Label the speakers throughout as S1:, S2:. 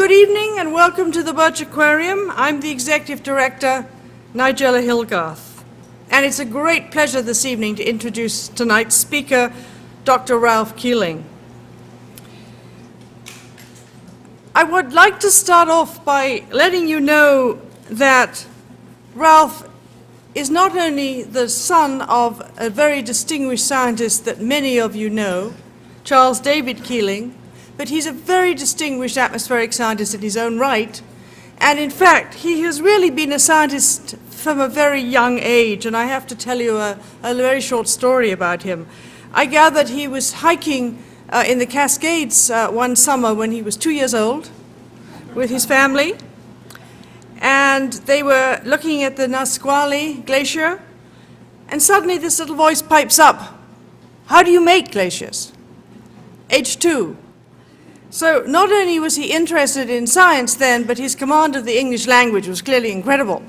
S1: Good evening and welcome to the Birch Aquarium. I'm the Executive Director, Nigella Hilgarth. And it's a great pleasure this evening to introduce tonight's speaker, Dr. Ralph Keeling. I would like to start off by letting you know that Ralph is not only the son of a very distinguished scientist that many of you know, Charles David Keeling, but he's a very distinguished atmospheric scientist in his own right. And in fact, he has really been a scientist from a very young age. And I have to tell you a very short story about him. I gathered he was hiking in the Cascades one summer when he was 2 years old with his family. And they were looking at the Nisqually Glacier. And suddenly this little voice pipes up. How do you make glaciers? H2. So not only was he interested in science then, but his command of the English language was clearly incredible.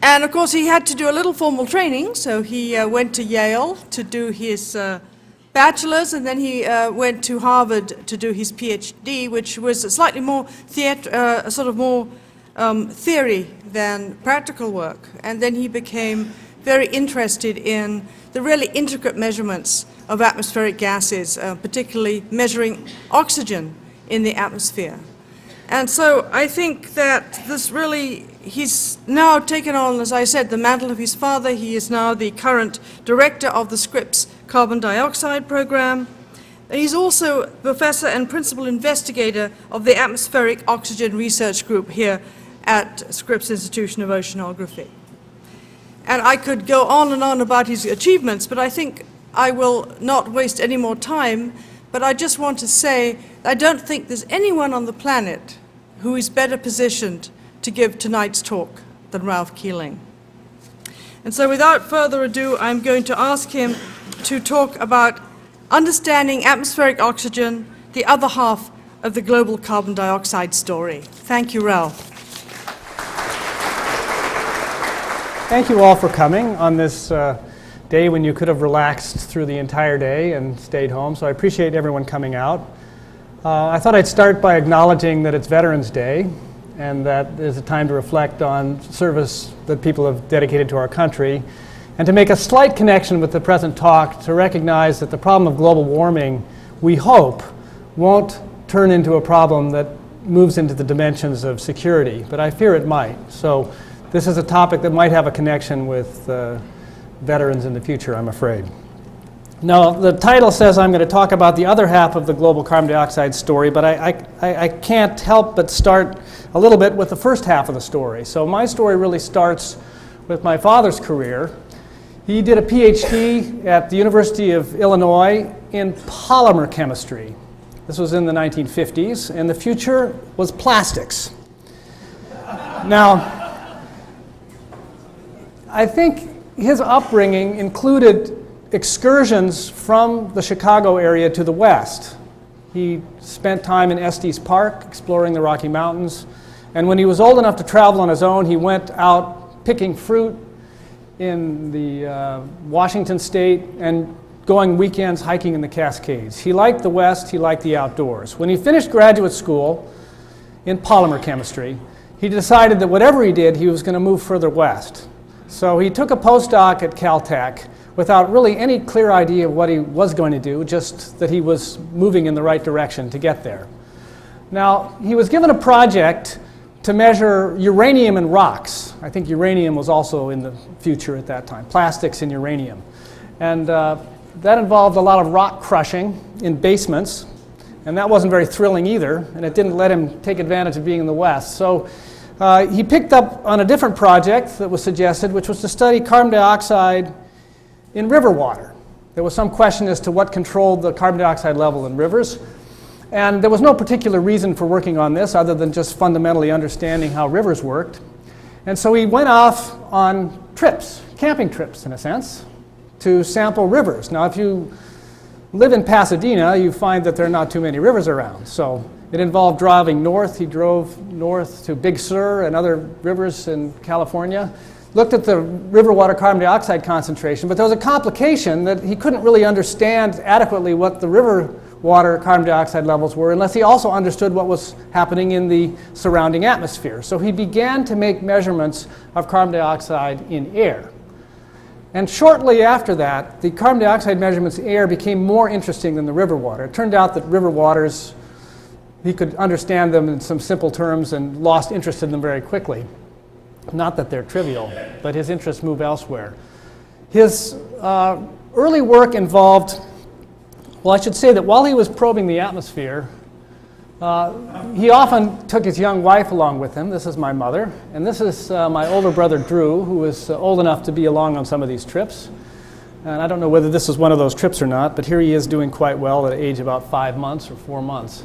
S1: And of course he had to do a little formal training, so he went to Yale to do his bachelor's, and then he went to Harvard to do his PhD, which was slightly more theory than practical work. And then he became very interested in the really intricate measurements of atmospheric gases, particularly measuring oxygen in the atmosphere. And so I think that this really, he's now taken on, as I said, the mantle of his father. He is now the current director of the Scripps carbon dioxide program. And he's also professor and principal investigator of the Atmospheric Oxygen Research Group here at Scripps Institution of Oceanography. And I could go on and on about his achievements, but I think I will not waste any more time, but I just want to say I don't think there's anyone on the planet who is better positioned to give tonight's talk than Ralph Keeling. And so without further ado, I'm going to ask him to talk about understanding atmospheric oxygen, the other half of the global carbon dioxide story. Thank you, Ralph.
S2: Thank you all for coming on this day when you could have relaxed through the entire day and stayed home, so I appreciate everyone coming out. I thought I'd start by acknowledging that it's Veterans Day and that is a time to reflect on service that people have dedicated to our country, and to make a slight connection with the present talk to recognize that the problem of global warming, we hope, won't turn into a problem that moves into the dimensions of security, but I fear it might. So this is a topic that might have a connection with veterans in the future, I'm afraid. Now, the title says I'm going to talk about the other half of the global carbon dioxide story, but I can't help but start a little bit with the first half of the story. So my story really starts with my father's career. He did a PhD at the University of Illinois in polymer chemistry. This was in the 1950s, and the future was plastics. Now, I think his upbringing included excursions from the Chicago area to the west. He spent time in Estes Park exploring the Rocky Mountains, and when he was old enough to travel on his own, he went out picking fruit in the Washington state and going weekends hiking in the Cascades. He liked the West, he liked the outdoors. When he finished graduate school in polymer chemistry, he decided that whatever he did, he was going to move further west. So he took a postdoc at Caltech without really any clear idea of what he was going to do, just that he was moving in the right direction to get there. Now, he was given a project to measure uranium in rocks. I think uranium was also in the future at that time, plastics and uranium. And that involved a lot of rock crushing in basements, and that wasn't very thrilling either, and it didn't let him take advantage of being in the West. So he picked up on a different project that was suggested, which was to study carbon dioxide in river water. There was some question as to what controlled the carbon dioxide level in rivers, and there was no particular reason for working on this other than just fundamentally understanding how rivers worked. And so he went off on trips, camping trips in a sense, to sample rivers. Now, if you live in Pasadena, you find that there are not too many rivers around. So it involved driving north. He drove north to Big Sur and other rivers in California, looked at the river water carbon dioxide concentration, but there was a complication that he couldn't really understand adequately what the river water carbon dioxide levels were unless he also understood what was happening in the surrounding atmosphere. So he began to make measurements of carbon dioxide in air. And shortly after that, the carbon dioxide measurements in air became more interesting than the river water. It turned out that river waters, he could understand them in some simple terms and lost interest in them very quickly. Not that they're trivial, but his interests move elsewhere. His early work involved, well, I should say that while he was probing the atmosphere, he often took his young wife along with him. This is my mother, and this is my older brother Drew, who was old enough to be along on some of these trips. And I don't know whether this is one of those trips or not, but here he is doing quite well at age about 5 months or 4 months.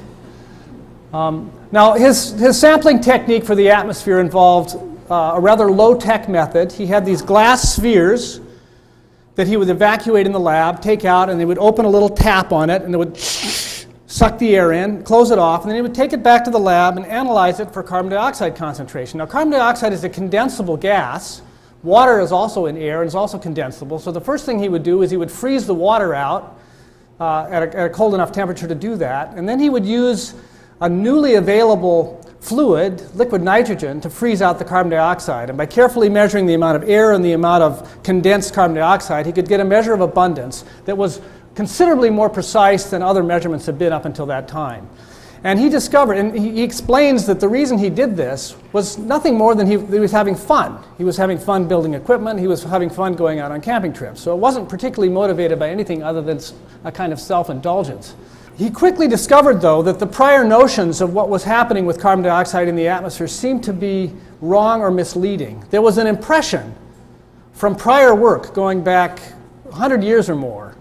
S2: Now, his sampling technique for the atmosphere involved a rather low-tech method. He had these glass spheres that he would evacuate in the lab, take out, and they would open a little tap on it, and it would suck the air in, close it off, and then he would take it back to the lab and analyze it for carbon dioxide concentration. Now, carbon dioxide is a condensable gas. Water is also in air and is also condensable. So the first thing he would do is he would freeze the water out at a cold enough temperature to do that, and then he would use a newly available fluid, liquid nitrogen, to freeze out the carbon dioxide. And by carefully measuring the amount of air and the amount of condensed carbon dioxide, he could get a measure of abundance that was considerably more precise than other measurements had been up until that time. And he discovered, and he explains that the reason he did this was nothing more than he was having fun. He was having fun building equipment, he was having fun going out on camping trips. So it wasn't particularly motivated by anything other than a kind of self-indulgence. He quickly discovered, though, that the prior notions of what was happening with carbon dioxide in the atmosphere seemed to be wrong or misleading. There was an impression from prior work going back 100 years or more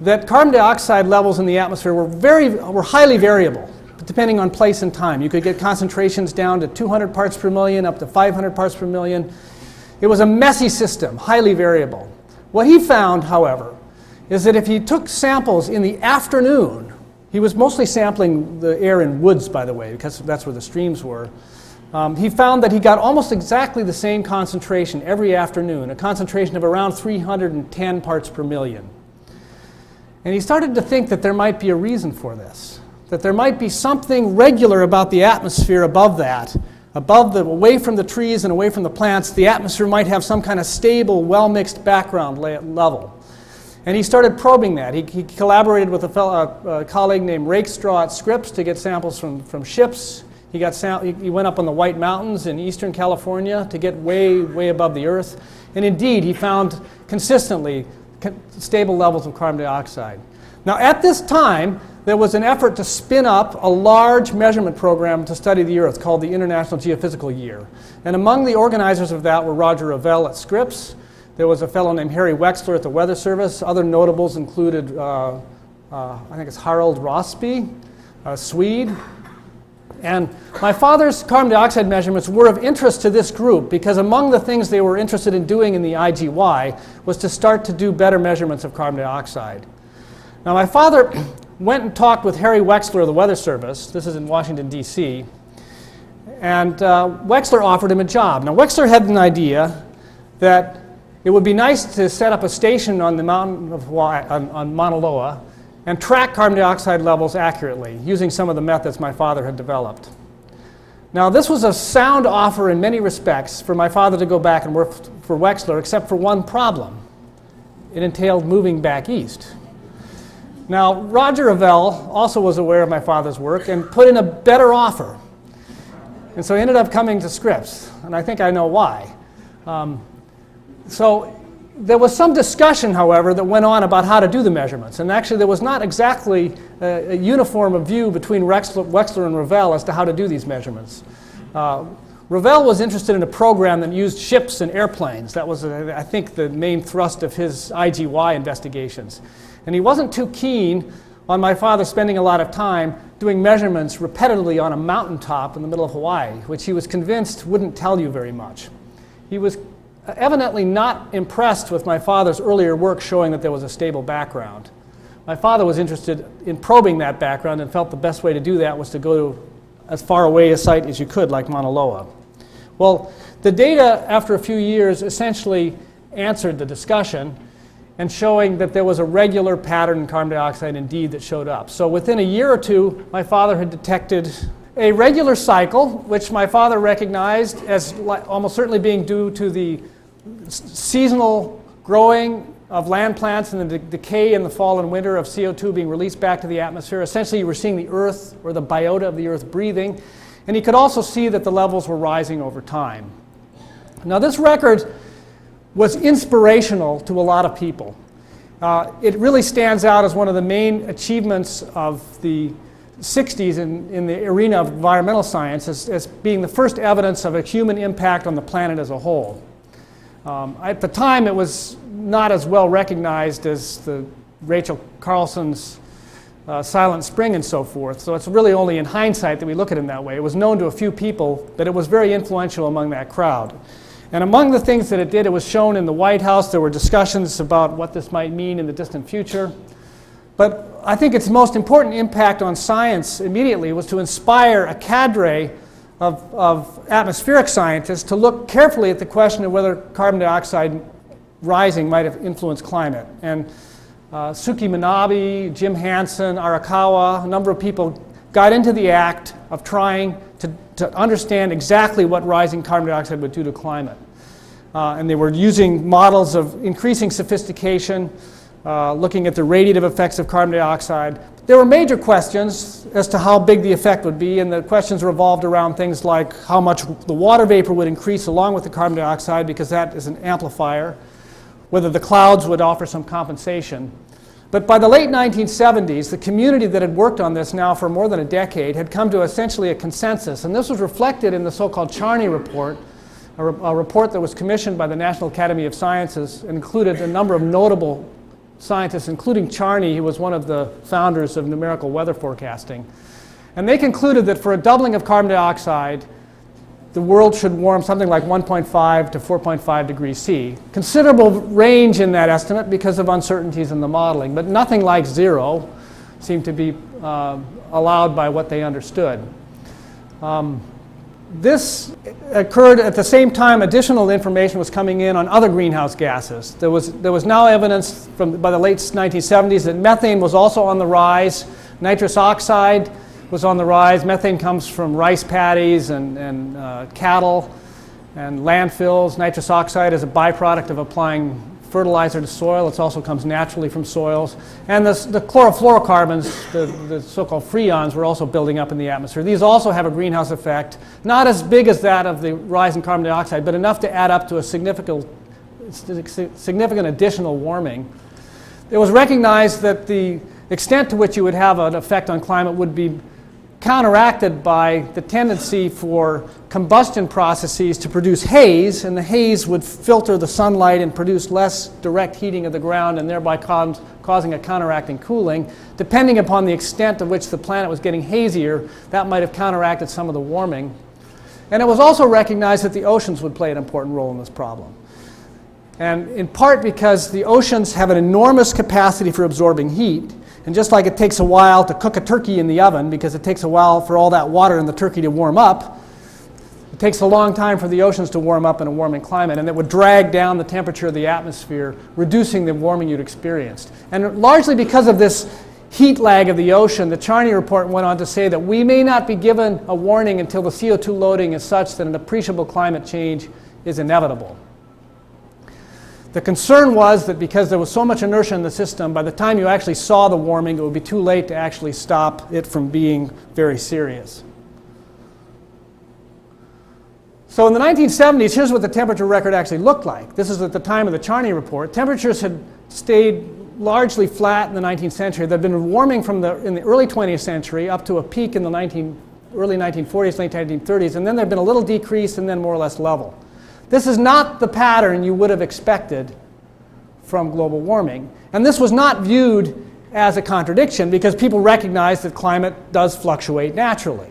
S2: that carbon dioxide levels in the atmosphere were highly variable, depending on place and time. You could get concentrations down to 200 parts per million, up to 500 parts per million. It was a messy system, highly variable. What he found, however, is that if he took samples in the afternoon, he was mostly sampling the air in woods, by the way, because that's where the streams were. He found that he got almost exactly the same concentration every afternoon, a concentration of around 310 parts per million. And he started to think that there might be a reason for this, that there might be something regular about the atmosphere above that, away from the trees and away from the plants. The atmosphere might have some kind of stable, well-mixed background level. And he started probing that. He collaborated with a colleague named Rakestraw at Scripps to get samples from ships. He went up on the White Mountains in eastern California to get way, way above the Earth. And indeed, he found consistently stable levels of carbon dioxide. Now, at this time, there was an effort to spin up a large measurement program to study the Earth called the International Geophysical Year. And among the organizers of that were Roger Reveles at Scripps. There was a fellow named Harry Wexler at the Weather Service. Other notables included, I think it's Harald Rossby, a Swede. And my father's carbon dioxide measurements were of interest to this group because among the things they were interested in doing in the IGY was to start to do better measurements of carbon dioxide. Now, my father went and talked with Harry Wexler of the Weather Service. This is in Washington, D.C. And Wexler offered him a job. Now, Wexler had an idea that it would be nice to set up a station on the mountain of Hawaii, on Mon Aloha, and track carbon dioxide levels accurately using some of the methods my father had developed. Now, this was a sound offer in many respects for my father to go back and work for Wexler, except for one problem. It entailed moving back east. Now, Roger Reveles also was aware of my father's work and put in a better offer. And so he ended up coming to Scripps, and I think I know why. So there was some discussion, however, that went on about how to do the measurements. And actually, there was not exactly a uniform view between Wexler and Reveles as to how to do these measurements. Reveles was interested in a program that used ships and airplanes. That was, I think, the main thrust of his IGY investigations. And he wasn't too keen on my father spending a lot of time doing measurements repetitively on a mountaintop in the middle of Hawaii, which he was convinced wouldn't tell you very much. He was evidently not impressed with my father's earlier work showing that there was a stable background. My father was interested in probing that background and felt the best way to do that was to go to as far away a site as you could, like Mauna Loa. Well, the data after a few years essentially answered the discussion, and showing that there was a regular pattern in carbon dioxide indeed that showed up. So within a year or two, my father had detected a regular cycle, which my father recognized as almost certainly being due to the seasonal growing of land plants and the decay in the fall and winter of CO2 being released back to the atmosphere. Essentially, you were seeing the Earth, or the biota of the Earth, breathing. And he could also see that the levels were rising over time. Now, this record was inspirational to a lot of people. It really stands out as one of the main achievements of the 60s in the arena of environmental science as being the first evidence of a human impact on the planet as a whole. At the time, it was not as well recognized as the Rachel Carlson's Silent Spring and so forth. So it's really only in hindsight that we look at it in that way. It was known to a few people that it was very influential among that crowd. And among the things that it did, it was shown in the White House. There were discussions about what this might mean in the distant future. But I think its most important impact on science immediately was to inspire a cadre of atmospheric scientists to look carefully at the question of whether carbon dioxide rising might have influenced climate. And Suki Manabe, Jim Hansen, Arakawa, a number of people got into the act of trying to understand exactly what rising carbon dioxide would do to climate. And they were using models of increasing sophistication, looking at the radiative effects of carbon dioxide. There were major questions as to how big the effect would be, and the questions revolved around things like how much the water vapor would increase along with the carbon dioxide, because that is an amplifier, whether the clouds would offer some compensation. But by the late 1970s, the community that had worked on this now for more than a decade had come to essentially a consensus, and this was reflected in the so-called Charney Report, a report that was commissioned by the National Academy of Sciences and included a number of notable scientists, including Charney, who was one of the founders of numerical weather forecasting. And they concluded that for a doubling of carbon dioxide, the world should warm something like 1.5 to 4.5 degrees C. Considerable range in that estimate because of uncertainties in the modeling, but nothing like zero seemed to be allowed by what they understood. This occurred at the same time additional information was coming in on other greenhouse gases. There was now evidence by the late 1970s that methane was also on the rise. Nitrous oxide was on the rise. Methane comes from rice paddies and cattle and landfills. Nitrous oxide is a byproduct of applying fertilizer to soil. It also comes naturally from soils. And the chlorofluorocarbons, the so-called freons, were also building up in the atmosphere. These also have a greenhouse effect, not as big as that of the rise in carbon dioxide, but enough to add up to a significant additional warming. It was recognized that the extent to which you would have an effect on climate would be counteracted by the tendency for combustion processes to produce haze, and the haze would filter the sunlight and produce less direct heating of the ground and thereby causing a counteracting cooling. Depending upon the extent to which the planet was getting hazier, that might have counteracted some of the warming. And it was also recognized that the oceans would play an important role in this problem. And in part because the oceans have an enormous capacity for absorbing heat. And just like it takes a while to cook a turkey in the oven, because it takes a while for all that water in the turkey to warm up, it takes a long time for the oceans to warm up in a warming climate, and it would drag down the temperature of the atmosphere, reducing the warming you'd experienced. And largely because of this heat lag of the ocean, the Charney Report went on to say that we may not be given a warning until the CO2 loading is such that an appreciable climate change is inevitable. The concern was that because there was so much inertia in the system, by the time you actually saw the warming, it would be too late to actually stop it from being very serious. So in the 1970s, here's what the temperature record actually looked like. This is at the time of the Charney Report. Temperatures had stayed largely flat in the 19th century. They'd been warming in the early 20th century up to a peak in the early 1940s, late 1930s, and then there'd been a little decrease and then more or less level. This is not the pattern you would have expected from global warming. And this was not viewed as a contradiction because people recognized that climate does fluctuate naturally.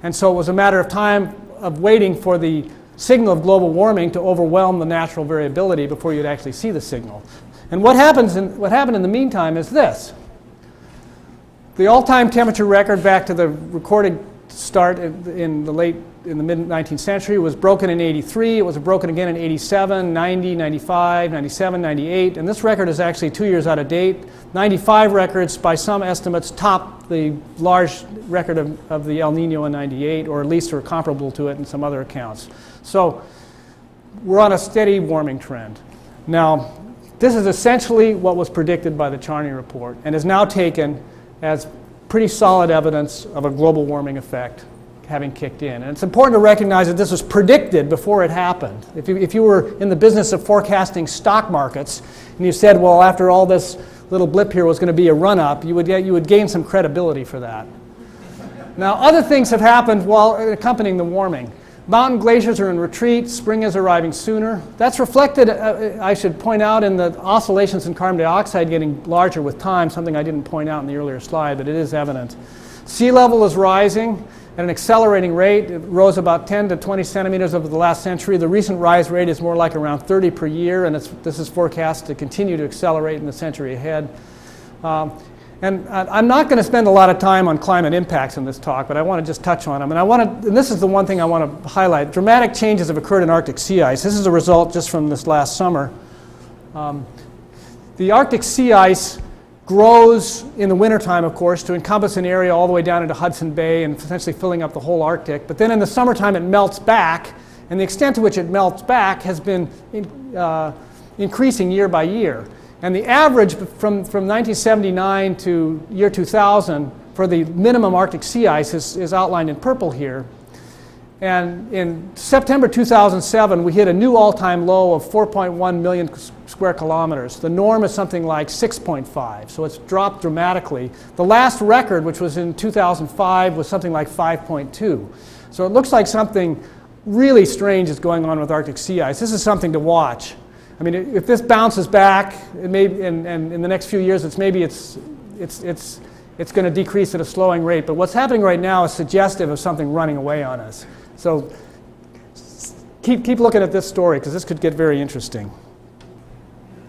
S2: And so it was a matter of time of waiting for the signal of global warming to overwhelm the natural variability before you'd actually see the signal. And what happened in the meantime is this. The all-time temperature record back to the recorded start in the mid-19th century. It was broken in 83. It was broken again in 87, 90, 95, 97, 98. And this record is actually 2 years out of date. 95 records, by some estimates, top the large record of the El Nino in 98, or at least are comparable to it in some other accounts. So we're on a steady warming trend. Now, this is essentially what was predicted by the Charney report and is now taken as pretty solid evidence of a global warming effect having kicked in. And it's important to recognize that this was predicted before it happened. If you were in the business of forecasting stock markets and you said, well, after all this little blip here was going to be a run-up, you would gain some credibility for that. Now, other things have happened while accompanying the warming. Mountain glaciers are in retreat. Spring is arriving sooner. That's reflected, I should point out, in the oscillations in carbon dioxide getting larger with time, something I didn't point out in the earlier slide, but it is evident. Sea level is rising at an accelerating rate. It rose about 10 to 20 centimeters over the last century. The recent rise rate is more like around 30 per year, and this is forecast to continue to accelerate in the century ahead. And I'm not going to spend a lot of time on climate impacts in this talk, but I want to just touch on them. And this is the one thing I want to highlight. Dramatic changes have occurred in Arctic sea ice. This is a result just from this last summer. The Arctic sea ice grows in the wintertime, of course, to encompass an area all the way down into Hudson Bay and essentially filling up the whole Arctic. But then in the summertime it melts back, and the extent to which it melts back has been increasing year by year. And the average from 1979 to year 2000 for the minimum Arctic sea ice is outlined in purple here. And in September 2007, we hit a new all-time low of 4.1 million square kilometers. The norm is something like 6.5, so it's dropped dramatically. The last record, which was in 2005, was something like 5.2. So it looks like something really strange is going on with Arctic sea ice. This is something to watch. I mean, if this bounces back, it may, and in the next few years, it's going to decrease at a slowing rate. But what's happening right now is suggestive of something running away on us. So keep looking at this story, because this could get very interesting.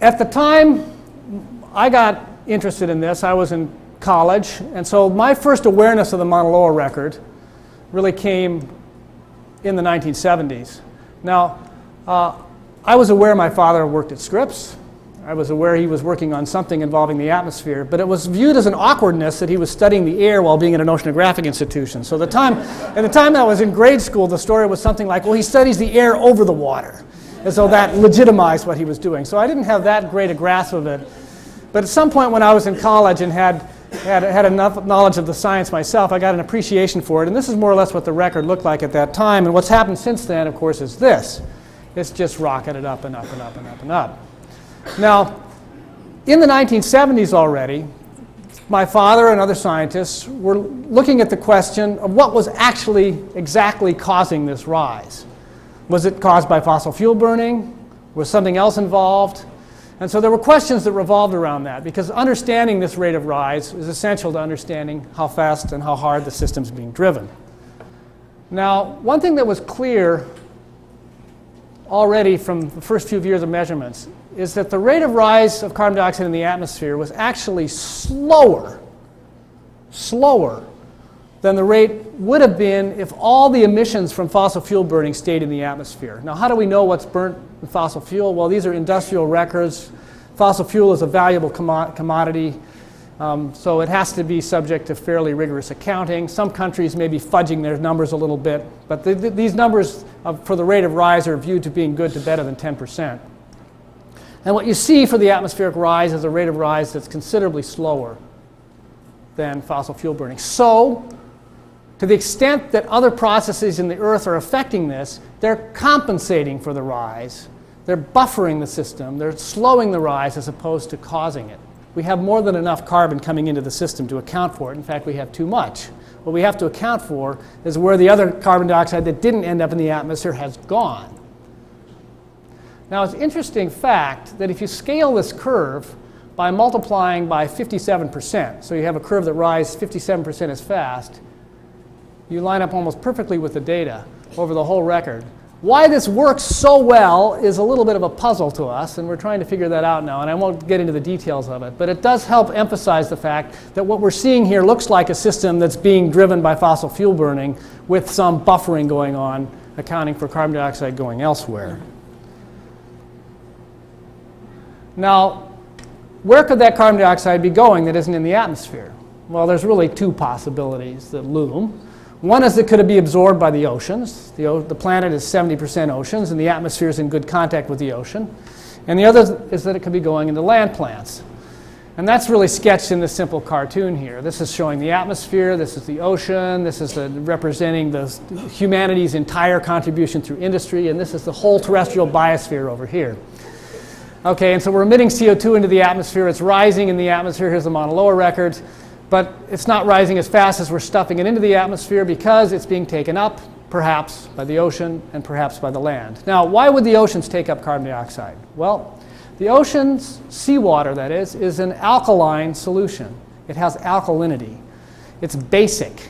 S2: At the time I got interested in this, I was in college, and so my first awareness of the Mon Aloha record really came in the 1970s. Now, I was aware my father worked at Scripps. I was aware he was working on something involving the atmosphere, but it was viewed as an awkwardness that he was studying the air while being at an oceanographic institution. So at the time that I was in grade school, the story was something like, well, he studies the air over the water. And so that legitimized what he was doing. So I didn't have that great a grasp of it. But at some point when I was in college and had enough knowledge of the science myself, I got an appreciation for it. And this is more or less what the record looked like at that time. And what's happened since then, of course, is this. It's just rocketed up and up and up and up and up. Now, in the 1970s already, my father and other scientists were looking at the question of what was actually exactly causing this rise. Was it caused by fossil fuel burning? Was something else involved? And so there were questions that revolved around that, because understanding this rate of rise is essential to understanding how fast and how hard the system's being driven. Now, one thing that was clear already from the first few years of measurements is that the rate of rise of carbon dioxide in the atmosphere was actually slower than the rate would have been if all the emissions from fossil fuel burning stayed in the atmosphere. Now, how do we know what's burnt in fossil fuel? Well, these are industrial records. Fossil fuel is a valuable commodity, so it has to be subject to fairly rigorous accounting. Some countries may be fudging their numbers a little bit, but these numbers for the rate of rise are viewed to being good to better than 10%. And what you see for the atmospheric rise is a rate of rise that's considerably slower than fossil fuel burning. So, to the extent that other processes in the Earth are affecting this, they're compensating for the rise. They're buffering the system. They're slowing the rise as opposed to causing it. We have more than enough carbon coming into the system to account for it. In fact, we have too much. What we have to account for is where the other carbon dioxide that didn't end up in the atmosphere has gone. Now, it's an interesting fact that if you scale this curve by multiplying by 57%, so you have a curve that rises 57% as fast, you line up almost perfectly with the data over the whole record. Why this works so well is a little bit of a puzzle to us, and we're trying to figure that out now, and I won't get into the details of it, but it does help emphasize the fact that what we're seeing here looks like a system that's being driven by fossil fuel burning with some buffering going on, accounting for carbon dioxide going elsewhere. Now, where could that carbon dioxide be going that isn't in the atmosphere? Well, there's really two possibilities that loom. One is that could it be absorbed by the oceans? The planet is 70% oceans, and the atmosphere is in good contact with the ocean. And the other is that it could be going into land plants. And that's really sketched in this simple cartoon here. This is showing the atmosphere, this is the ocean, this is representing humanity's entire contribution through industry, and this is the whole terrestrial biosphere over here. Okay, and so we're emitting CO2 into the atmosphere. It's rising in the atmosphere. Here's the Mon Aloha record. But it's not rising as fast as we're stuffing it into the atmosphere because it's being taken up, perhaps, by the ocean and perhaps by the land. Now, why would the oceans take up carbon dioxide? Well, the ocean's seawater, that is an alkaline solution. It has alkalinity. It's basic.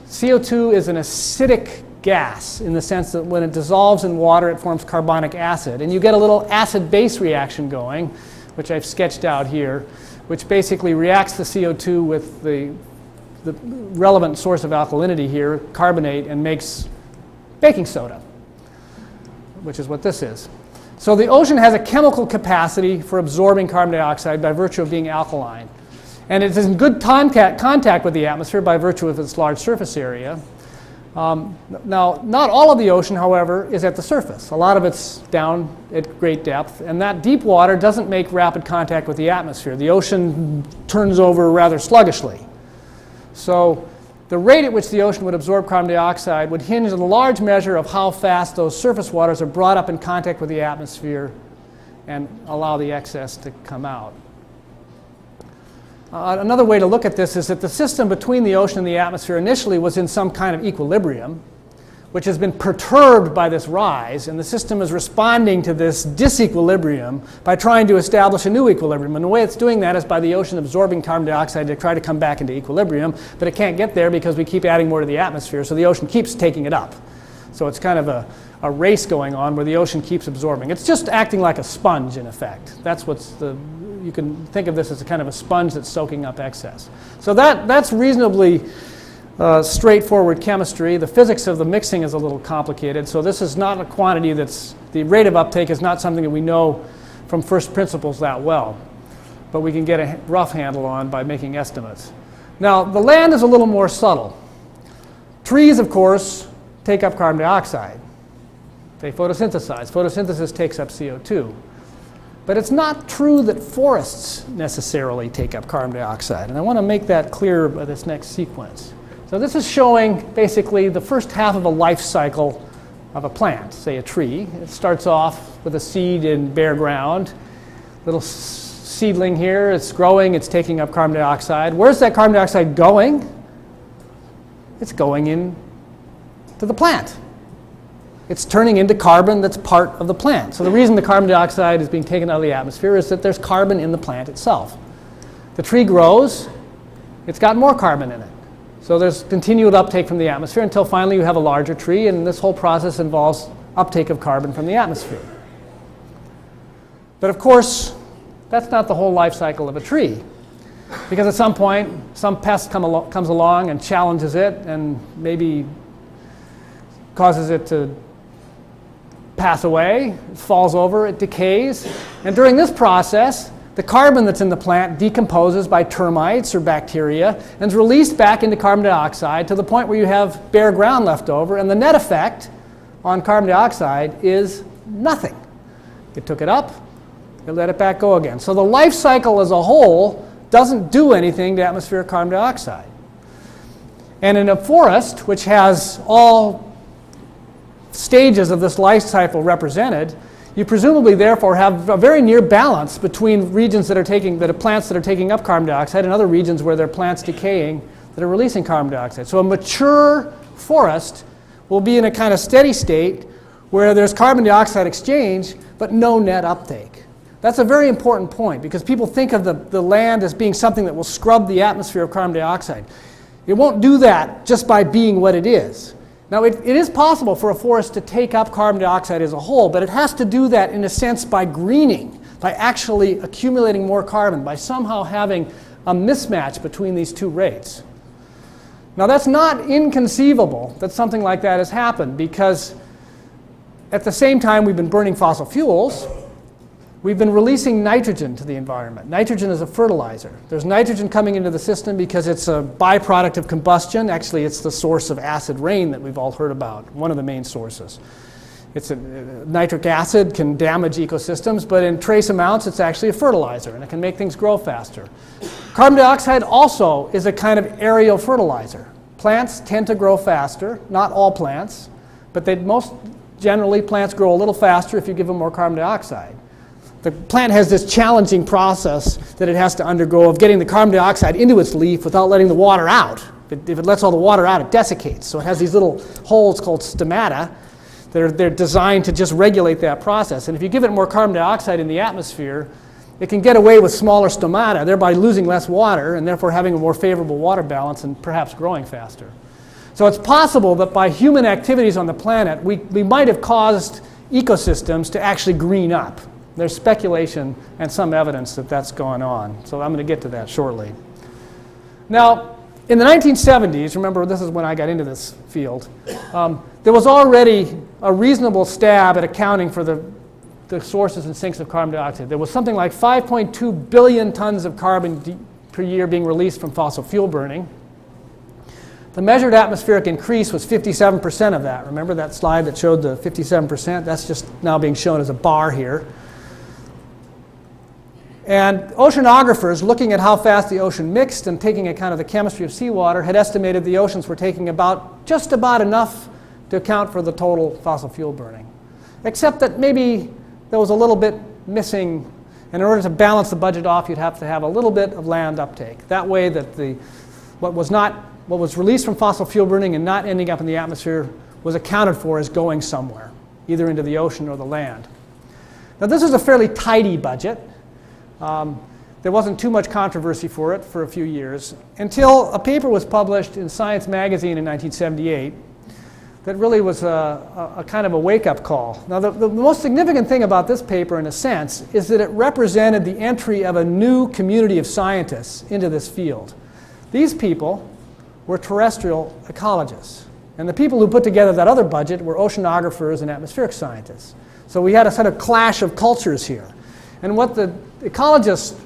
S2: CO2 is an acidic gas in the sense that when it dissolves in water, it forms carbonic acid. And you get a little acid-base reaction going, which I've sketched out here, which basically reacts the CO2 with the relevant source of alkalinity here, carbonate, and makes baking soda, which is what this is. So the ocean has a chemical capacity for absorbing carbon dioxide by virtue of being alkaline. And it is in good contact with the atmosphere by virtue of its large surface area. Now, not all of the ocean, however, is at the surface. A lot of it's down at great depth, and that deep water doesn't make rapid contact with the atmosphere. The ocean turns over rather sluggishly. So the rate at which the ocean would absorb carbon dioxide would hinge on a large measure of how fast those surface waters are brought up in contact with the atmosphere and allow the excess to come out. Another way to look at this is that the system between the ocean and the atmosphere initially was in some kind of equilibrium, which has been perturbed by this rise, and the system is responding to this disequilibrium by trying to establish a new equilibrium. And the way it's doing that is by the ocean absorbing carbon dioxide to try to come back into equilibrium, but it can't get there because we keep adding more to the atmosphere, so the ocean keeps taking it up. So it's kind of a race going on where the ocean keeps absorbing. It's just acting like a sponge, in effect. That's you can think of this as a kind of a sponge that's soaking up excess. So that's reasonably straightforward chemistry. The physics of the mixing is a little complicated, so this is not a quantity the rate of uptake is not something that we know from first principles that well, but we can get a rough handle on by making estimates. Now, the land is a little more subtle. Trees, of course, take up carbon dioxide. They photosynthesize. Photosynthesis takes up CO2. But it's not true that forests necessarily take up carbon dioxide. And I want to make that clear by this next sequence. So this is showing basically the first half of a life cycle of a plant, say a tree. It starts off with a seed in bare ground. Little seedling here, it's growing, it's taking up carbon dioxide. Where's that carbon dioxide going? It's going into the plant. It's turning into carbon that's part of the plant. So the reason the carbon dioxide is being taken out of the atmosphere is that there's carbon in the plant itself. The tree grows, it's got more carbon in it. So there's continued uptake from the atmosphere until finally you have a larger tree, and this whole process involves uptake of carbon from the atmosphere. But of course, that's not the whole life cycle of a tree. Because at some point, some pest comes along and challenges it and maybe causes it to pass away, it falls over, it decays. And during this process, the carbon that's in the plant decomposes by termites or bacteria and is released back into carbon dioxide to the point where you have bare ground left over, and the net effect on carbon dioxide is nothing. It took it up, it let it back go again. So the life cycle as a whole doesn't do anything to atmospheric carbon dioxide. And in a forest, which has all stages of this life cycle represented, you presumably therefore have a very near balance between regions that are plants that are taking up carbon dioxide and other regions where there are plants decaying that are releasing carbon dioxide. So a mature forest will be in a kind of steady state where there's carbon dioxide exchange but no net uptake. That's a very important point because people think of the land as being something that will scrub the atmosphere of carbon dioxide. It won't do that just by being what it is. Now, it is possible for a forest to take up carbon dioxide as a whole, but it has to do that in a sense by greening, by actually accumulating more carbon, by somehow having a mismatch between these two rates. Now, that's not inconceivable that something like that has happened, because at the same time we've been burning fossil fuels, we've been releasing nitrogen to the environment. Nitrogen is a fertilizer. There's nitrogen coming into the system because it's a byproduct of combustion. Actually, it's the source of acid rain that we've all heard about, one of the main sources. Nitric acid can damage ecosystems, but in trace amounts it's actually a fertilizer, and it can make things grow faster. Carbon dioxide also is a kind of aerial fertilizer. Plants tend to grow faster, not all plants, but most generally plants grow a little faster if you give them more carbon dioxide. The plant has this challenging process that it has to undergo of getting the carbon dioxide into its leaf without letting the water out. If it lets all the water out, it desiccates. So it has these little holes called stomata. They're designed to just regulate that process. And if you give it more carbon dioxide in the atmosphere, it can get away with smaller stomata, thereby losing less water and therefore having a more favorable water balance and perhaps growing faster. So it's possible that by human activities on the planet, we might have caused ecosystems to actually green up. There's speculation and some evidence that that's gone on. So I'm going to get to that shortly. Now, in the 1970s, remember this is when I got into this field, there was already a reasonable stab at accounting for the sources and sinks of carbon dioxide. There was something like 5.2 billion tons of carbon per year being released from fossil fuel burning. The measured atmospheric increase was 57% of that. Remember that slide that showed the 57%? That's just now being shown as a bar here. And oceanographers, looking at how fast the ocean mixed and taking account of the chemistry of seawater, had estimated the oceans were taking just about enough to account for the total fossil fuel burning. Except that maybe there was a little bit missing. And in order to balance the budget off, you'd have to have a little bit of land uptake. That way that what was released from fossil fuel burning and not ending up in the atmosphere was accounted for as going somewhere, either into the ocean or the land. Now this is a fairly tidy budget. There wasn't too much controversy for it for a few years until a paper was published in Science magazine in 1978 that really was a kind of a wake-up call. Now the most significant thing about this paper in a sense is that it represented the entry of a new community of scientists into this field. These people were terrestrial ecologists, and the people who put together that other budget were oceanographers and atmospheric scientists. So we had a sort of clash of cultures here. And what the ecologists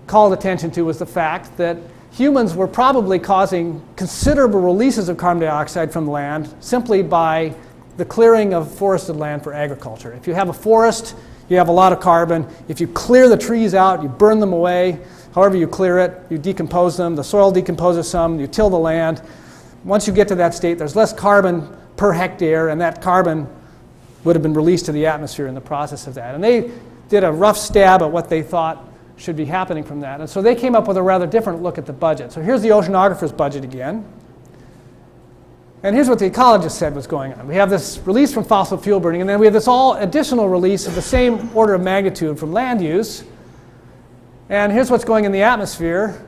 S2: called attention to was the fact that humans were probably causing considerable releases of carbon dioxide from land simply by the clearing of forested land for agriculture. If you have a forest, you have a lot of carbon. If you clear the trees out, you burn them away, however you clear it, you decompose them, the soil decomposes some, you till the land. Once you get to that state, there's less carbon per hectare, and that carbon would have been released to the atmosphere in the process of that. And they did a rough stab at what they thought should be happening from that. And so they came up with a rather different look at the budget. So here's the oceanographer's budget again. And here's what the ecologists said was going on. We have this release from fossil fuel burning, and then we have this all additional release of the same order of magnitude from land use. And here's what's going in the atmosphere.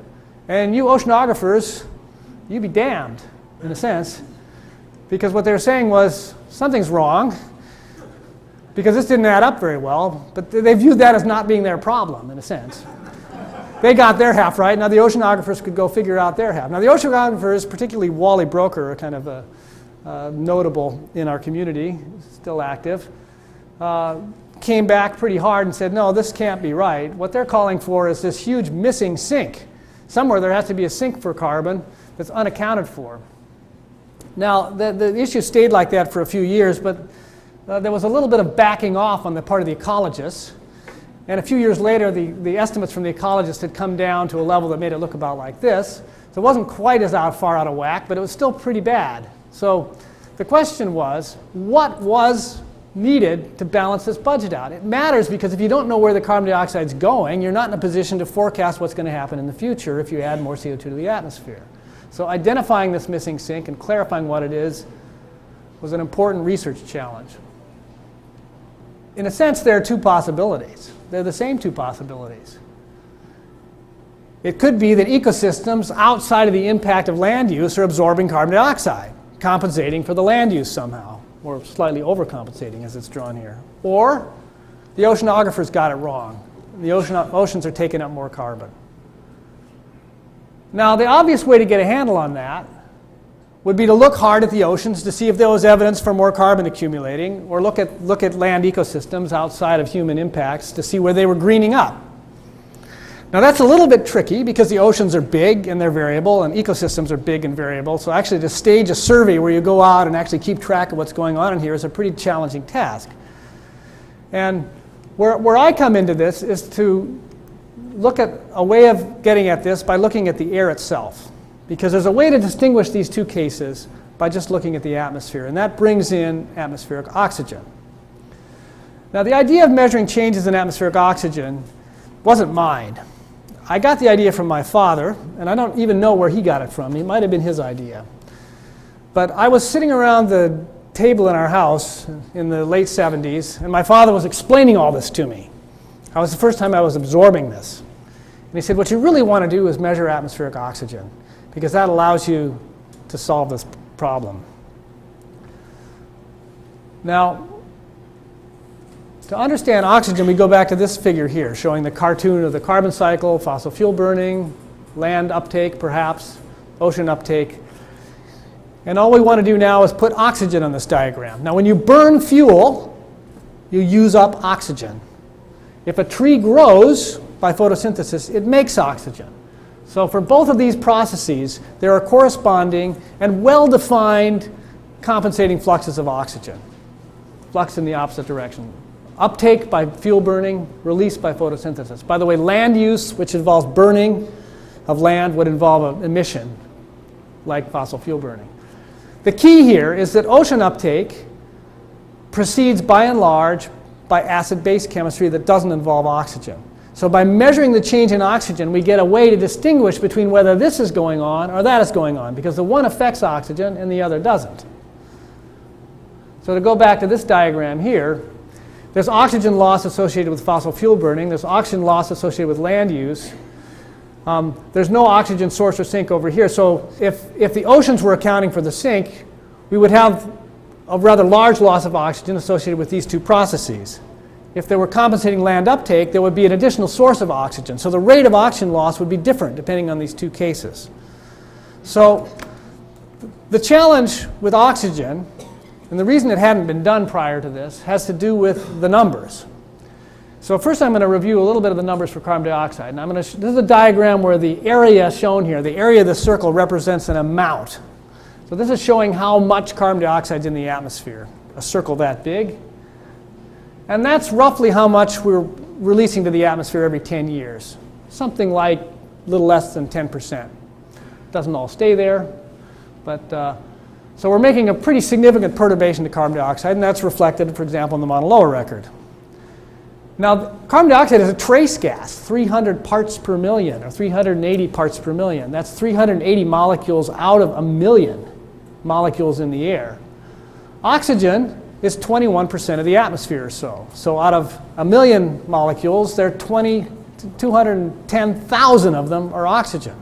S2: And you oceanographers, you be damned, in a sense. Because what they were saying was, something's wrong, because this didn't add up very well, but they viewed that as not being their problem, in a sense. They got their half right. Now the oceanographers could go figure out their half. Now the oceanographers, particularly Wally Broker, are kind of notable in our community, still active, came back pretty hard and said, no, this can't be right. What they're calling for is this huge missing sink. Somewhere there has to be a sink for carbon that's unaccounted for. Now the issue stayed like that for a few years, but there was a little bit of backing off on the part of the ecologists. And a few years later, the estimates from the ecologists had come down to a level that made it look about like this. So it wasn't quite as far out of whack, but it was still pretty bad. So the question was, what was needed to balance this budget out? It matters because if you don't know where the carbon dioxide is going, you're not in a position to forecast what's going to happen in the future if you add more CO2 to the atmosphere. So identifying this missing sink and clarifying what it is was an important research challenge. In a sense, there are two possibilities. They're the same two possibilities. It could be that ecosystems outside of the impact of land use are absorbing carbon dioxide. compensating for the land use somehow, or slightly overcompensating as it's drawn here. Or the oceanographers got it wrong. The oceans are taking up more carbon. Now, the obvious way to get a handle on that would be to look hard at the oceans to see if there was evidence for more carbon accumulating, or look at land ecosystems outside of human impacts to see where they were greening up. Now, that's a little bit tricky because the oceans are big and they're variable, and ecosystems are big and variable. So actually to stage a survey where you go out and actually keep track of what's going on in here is a pretty challenging task. And where I come into this is to look at a way of getting at this by looking at the air itself. Because there's a way to distinguish these two cases by just looking at the atmosphere, and that brings in atmospheric oxygen. Now, the idea of measuring changes in atmospheric oxygen wasn't mine. I got the idea from my father, and I don't even know where he got it from. It might have been his idea. But I was sitting around the table in our house in the late 70s, and my father was explaining all this to me. That was the first time I was absorbing this. And he said, what you really want to do is measure atmospheric oxygen, because that allows you to solve this problem. Now, to understand oxygen, we go back to this figure here, showing the cartoon of the carbon cycle, fossil fuel burning, land uptake perhaps, ocean uptake. And all we want to do now is put oxygen on this diagram. Now, when you burn fuel, you use up oxygen. If a tree grows by photosynthesis, it makes oxygen. So for both of these processes, there are corresponding and well-defined compensating fluxes of oxygen. Flux in the opposite direction. Uptake by fuel burning, release by photosynthesis. By the way, land use, which involves burning of land, would involve an emission, like fossil fuel burning. The key here is that ocean uptake proceeds by and large by acid-base chemistry that doesn't involve oxygen. So by measuring the change in oxygen, we get a way to distinguish between whether this is going on or that is going on, because the one affects oxygen and the other doesn't. So to go back to this diagram here, there's oxygen loss associated with fossil fuel burning. There's oxygen loss associated with land use. There's no oxygen source or sink over here. So if the oceans were accounting for the sink, we would have a rather large loss of oxygen associated with these two processes. If there were compensating land uptake, there would be an additional source of oxygen. So the rate of oxygen loss would be different depending on these two cases. So the challenge with oxygen, and the reason it hadn't been done prior to this, has to do with the numbers. So first I'm going to review a little bit of the numbers for carbon dioxide. And this is a diagram where the area shown here, the area of the circle represents an amount. So this is showing how much carbon dioxide is in the atmosphere, a circle that big. And that's roughly how much we're releasing to the atmosphere every 10 years. Something like a little less than 10%. Doesn't all stay there, but so we're making a pretty significant perturbation to carbon dioxide, and that's reflected, for example, in the Mon Aloha record. Now, carbon dioxide is a trace gas, 300 parts per million, or 380 parts per million. That's 380 molecules out of a million molecules in the air. Oxygen is 21% of the atmosphere or so. So out of a million molecules, there are 210,000 of them are oxygen.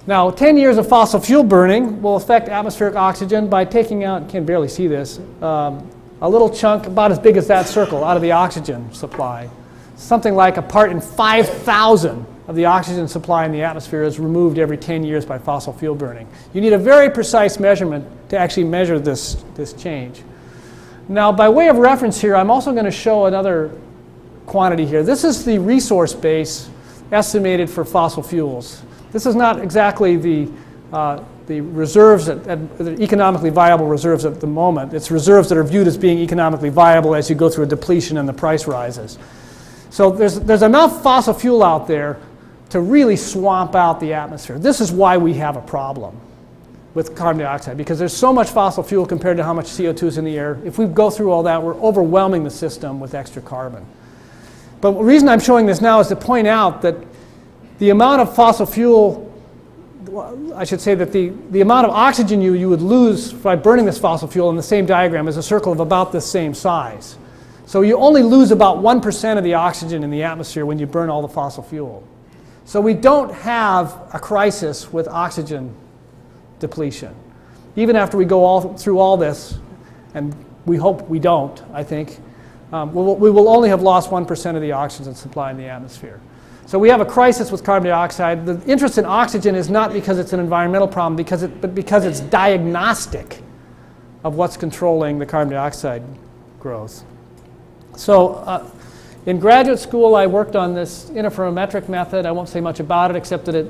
S2: Now, 10 years of fossil fuel burning will affect atmospheric oxygen by taking out, you can barely see this, a little chunk about as big as that circle out of the oxygen supply. Something like a part in 5,000 of the oxygen supply in the atmosphere is removed every 10 years by fossil fuel burning. You need a very precise measurement to actually measure this change. Now, by way of reference here, I'm also going to show another quantity here. This is the resource base estimated for fossil fuels. This is not exactly the reserves, the economically viable reserves at the moment. It's reserves that are viewed as being economically viable as you go through a depletion and the price rises. So there's enough fossil fuel out there to really swamp out the atmosphere. This is why we have a problem with carbon dioxide, because there's so much fossil fuel compared to how much CO2 is in the air. If we go through all that, we're overwhelming the system with extra carbon. But the reason I'm showing this now is to point out that the amount of fossil fuel, I should say that the amount of oxygen you would lose by burning this fossil fuel in the same diagram is a circle of about the same size. So you only lose about 1% of the oxygen in the atmosphere when you burn all the fossil fuel. So we don't have a crisis with oxygen depletion. even after we go through all this, and we hope we don't, I think, we will only have lost 1% of the oxygen supply in the atmosphere. So we have a crisis with carbon dioxide. The interest in oxygen is not because it's an environmental problem, but because it's diagnostic of what's controlling the carbon dioxide growth. So in graduate school, I worked on this interferometric method. I won't say much about it, except that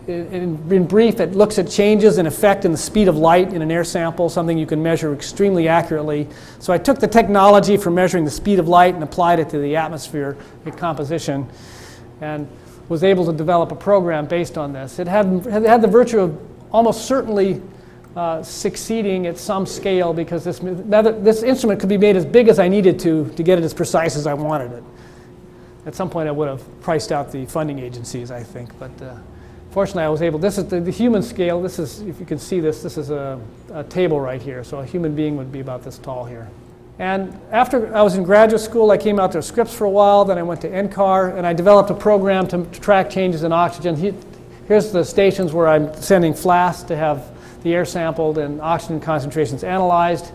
S2: in brief, it looks at changes in effect in the speed of light in an air sample, something you can measure extremely accurately. So I took the technology for measuring the speed of light and applied it to the atmosphere composition, and was able to develop a program based on this. It had the virtue of almost certainly succeeding at some scale, because this instrument could be made as big as I needed to get it as precise as I wanted it. At some point I would have priced out the funding agencies, I think, but fortunately I was able. This is the human scale. This is, if you can see this is a table right here, so a human being would be about this tall here. And after I was in graduate school, I came out to Scripps for a while, then I went to NCAR, and I developed a program to track changes in oxygen. Here's the stations where I'm sending flasks to have the air sampled and oxygen concentrations analyzed.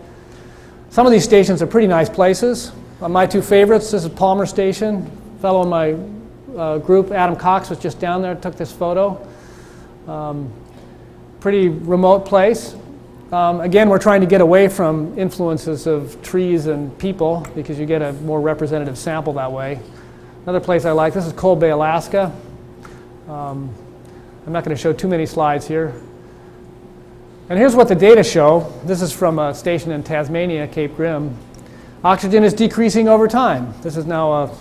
S2: Some of these stations are pretty nice places. My two favorites, this is Palmer Station. A fellow in my group, Adam Cox, was just down there, took this photo. Pretty remote place. Again, we're trying to get away from influences of trees and people, because you get a more representative sample that way. Another place I like, this is Cold Bay, Alaska. I'm not going to show too many slides here. And here's what the data show. This is from a station in Tasmania, Cape Grim. Oxygen is decreasing over time. This is now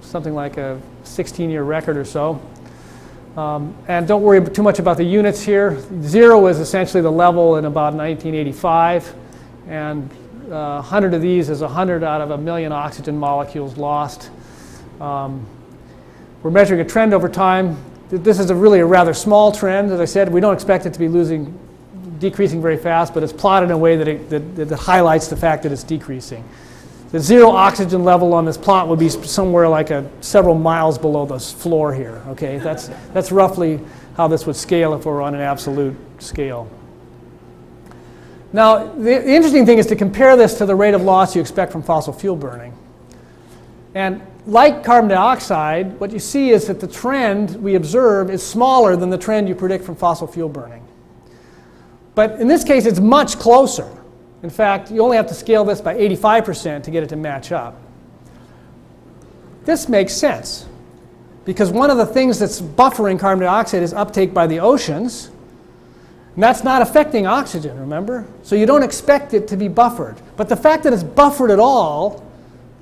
S2: something like a 16-year record or so. And don't worry too much about the units here. 0 is essentially the level in about 1985. And 100 of these is 100 out of a million oxygen molecules lost. We're measuring a trend over time. This is really a rather small trend. As I said, we don't expect it to be decreasing very fast, but it's plotted in a way that highlights the fact that it's decreasing. The 0 oxygen level on this plot would be somewhere like several miles below the floor here. Okay, that's roughly how this would scale if we were on an absolute scale. Now, the interesting thing is to compare this to the rate of loss you expect from fossil fuel burning. And like carbon dioxide, what you see is that the trend we observe is smaller than the trend you predict from fossil fuel burning. But in this case, it's much closer. In fact, you only have to scale this by 85% to get it to match up. This makes sense, because one of the things that's buffering carbon dioxide is uptake by the oceans, and that's not affecting oxygen, remember? So you don't expect it to be buffered. But the fact that it's buffered at all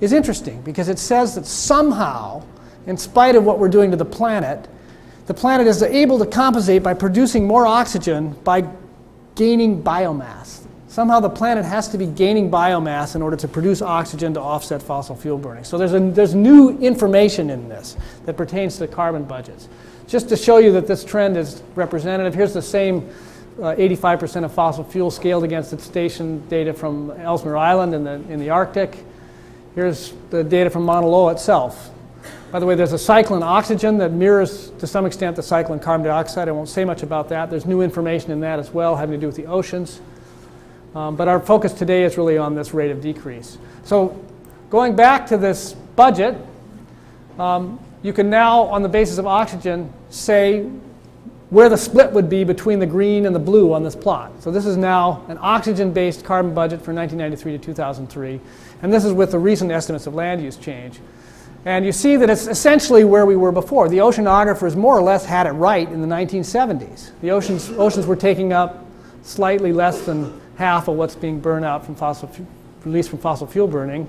S2: is interesting, because it says that somehow, in spite of what we're doing to the planet is able to compensate by producing more oxygen by gaining biomass. Somehow the planet has to be gaining biomass in order to produce oxygen to offset fossil fuel burning. So there's new information in this that pertains to carbon budgets. Just to show you that this trend is representative, here's the same 85% of fossil fuel scaled against its station data from Ellesmere Island in the Arctic. Here's the data from Mon Aloha itself. By the way, there's a cycle in oxygen that mirrors to some extent the cycle in carbon dioxide. I won't say much about that. There's new information in that as well, having to do with the oceans. But our focus today is really on this rate of decrease. So going back to this budget, you can now, on the basis of oxygen, say where the split would be between the green and the blue on this plot. So this is now an oxygen-based carbon budget for 1993 to 2003. And this is with the recent estimates of land use change. And you see that it's essentially where we were before. The oceanographers more or less had it right in the 1970s. The oceans were taking up slightly less than half of what's being burned out from released from fossil fuel burning.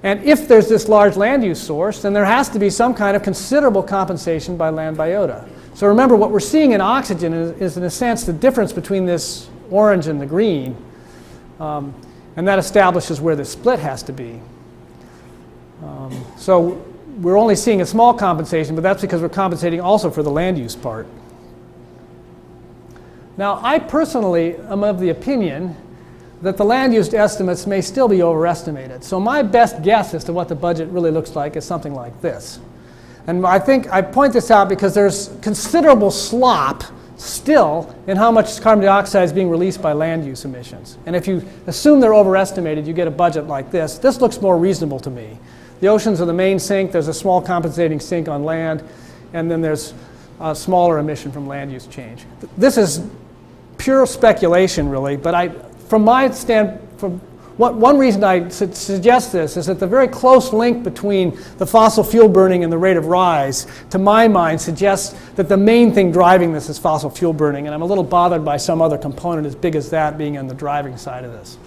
S2: And if there's this large land use source, then there has to be some kind of considerable compensation by land biota. So remember, what we're seeing in oxygen is in a sense the difference between this orange and the green. And that establishes where the split has to be. So we're only seeing a small compensation, but that's because we're compensating also for the land use part. Now, I personally am of the opinion that the land use estimates may still be overestimated. So my best guess as to what the budget really looks like is something like this. And I think I point this out because there's considerable slop still in how much carbon dioxide is being released by land use emissions. And if you assume they're overestimated, you get a budget like this. This looks more reasonable to me. The oceans are the main sink. There's a small compensating sink on land, and then there's a smaller emission from land use change. This is pure speculation, really, but one reason I suggest this is that the very close link between the fossil fuel burning and the rate of rise, to my mind, suggests that the main thing driving this is fossil fuel burning, and I'm a little bothered by some other component as big as that being on the driving side of this.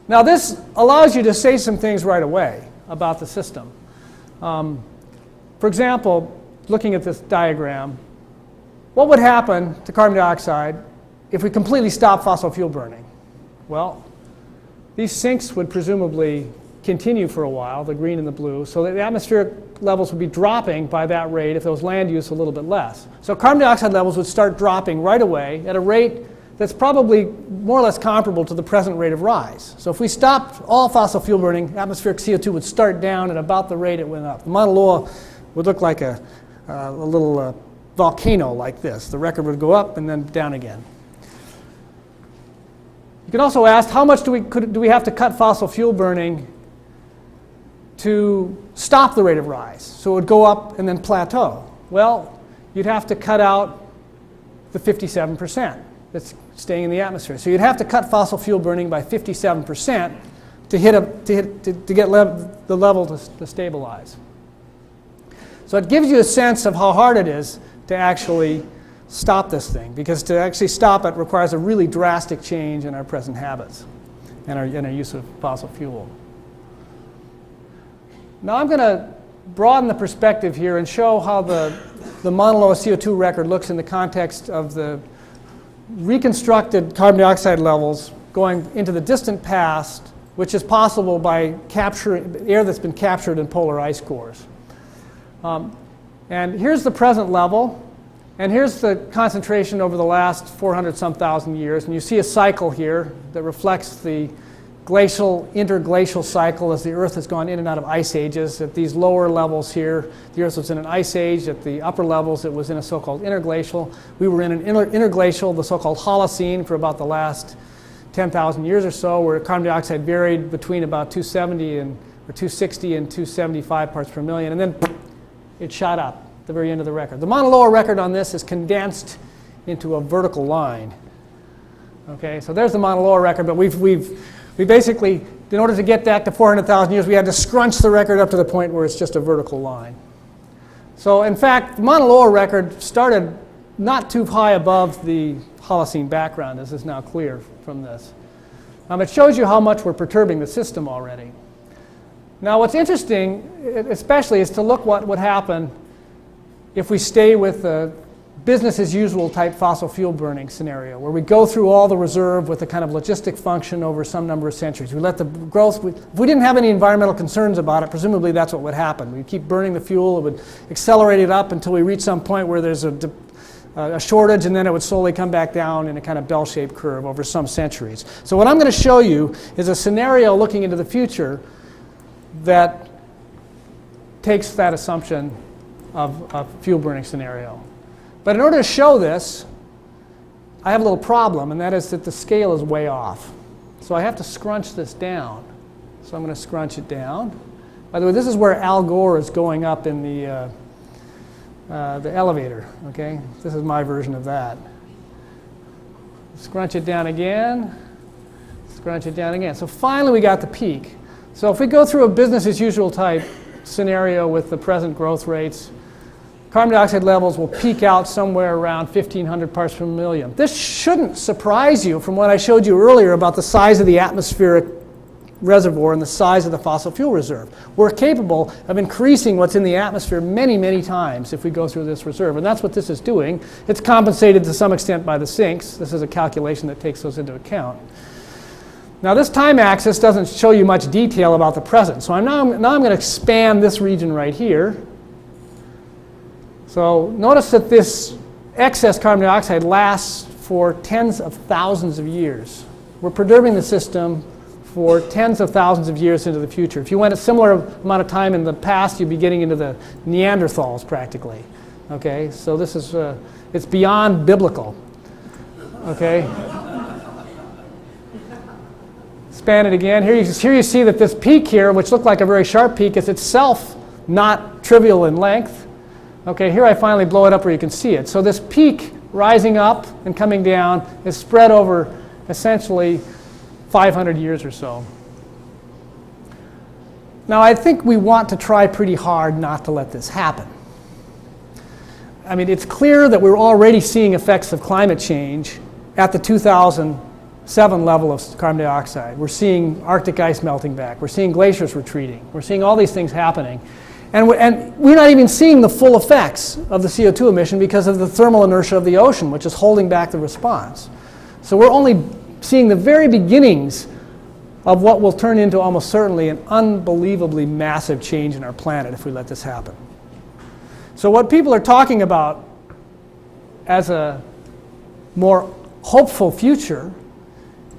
S2: Now, this allows you to say some things right away about the system. For example, looking at this diagram, what would happen to carbon dioxide if we completely stop fossil fuel burning? Well, these sinks would presumably continue for a while, the green and the blue, so that the atmospheric levels would be dropping by that rate if there was land use a little bit less. So carbon dioxide levels would start dropping right away at a rate that's probably more or less comparable to the present rate of rise. So if we stopped all fossil fuel burning, atmospheric CO2 would start down at about the rate it went up. The Mon Aloha would look like a little volcano like this. The record would go up and then down again. You can also ask, how much do we have to cut fossil fuel burning to stop the rate of rise? So it would go up and then plateau. Well, you'd have to cut out the 57% that's staying in the atmosphere. So you'd have to cut fossil fuel burning by 57% to get the level to stabilize. So it gives you a sense of how hard it is to actually stop this thing, because to actually stop it requires a really drastic change in our present habits and our use of fossil fuel. Now I'm going to broaden the perspective here and show how the Mon Aloha CO2 record looks in the context of the reconstructed carbon dioxide levels going into the distant past, which is possible by capturing air that's been captured in polar ice cores. And here's the present level, and here's the concentration over the last 400-some thousand years. And you see a cycle here that reflects the interglacial cycle as the Earth has gone in and out of ice ages. At these lower levels here, the Earth was in an ice age. At the upper levels, it was in a so-called interglacial. We were in an interglacial, the so-called Holocene, for about the last 10,000 years or so, where carbon dioxide varied between about 260 and 275 parts per million, and then it shot up at the very end of the record. The Mon Aloha record on this is condensed into a vertical line. Okay, so there's the Mon Aloha record, but we basically, in order to get that to 400,000 years, we had to scrunch the record up to the point where it's just a vertical line. So in fact, the Mon Aloha record started not too high above the Holocene background, as is now clear from this. It shows you how much we're perturbing the system already. Now what's interesting, especially, is to look what would happen if we stay with the business as usual type fossil fuel burning scenario, where we go through all the reserve with a kind of logistic function over some number of centuries. We let the growth, if we didn't have any environmental concerns about it, presumably that's what would happen. We'd keep burning the fuel, it would accelerate it up until we reach some point where there's a shortage, and then it would slowly come back down in a kind of bell-shaped curve over some centuries. So what I'm going to show you is a scenario looking into the future that takes that assumption of a fuel burning scenario. But in order to show this, I have a little problem, and that is that the scale is way off. So I have to scrunch this down. So I'm going to scrunch it down. By the way, this is where Al Gore is going up in the elevator. Okay, this is my version of that. Scrunch it down again. Scrunch it down again. So finally, we got the peak. So if we go through a business as usual type scenario with the present growth rates, carbon dioxide levels will peak out somewhere around 1,500 parts per million. This shouldn't surprise you from what I showed you earlier about the size of the atmospheric reservoir and the size of the fossil fuel reserve. We're capable of increasing what's in the atmosphere many, many times if we go through this reserve, and that's what this is doing. It's compensated to some extent by the sinks. This is a calculation that takes those into account. Now this time axis doesn't show you much detail about the present, so now I'm going to expand this region right here. So notice that this excess carbon dioxide lasts for tens of thousands of years. We're perturbing the system for tens of thousands of years into the future. If you went a similar amount of time in the past, you'd be getting into the Neanderthals practically. Okay, so this is, it's beyond biblical. Okay. Span it again. Here you see that this peak here, which looked like a very sharp peak, is itself not trivial in length. Okay, here I finally blow it up where you can see it. So this peak rising up and coming down is spread over essentially 500 years or so. Now I think we want to try pretty hard not to let this happen. I mean, it's clear that we're already seeing effects of climate change at the 2007 level of carbon dioxide. We're seeing Arctic ice melting back. We're seeing glaciers retreating. We're seeing all these things happening. And we're not even seeing the full effects of the CO2 emission because of the thermal inertia of the ocean, which is holding back the response. So we're only seeing the very beginnings of what will turn into almost certainly an unbelievably massive change in our planet if we let this happen. So what people are talking about as a more hopeful future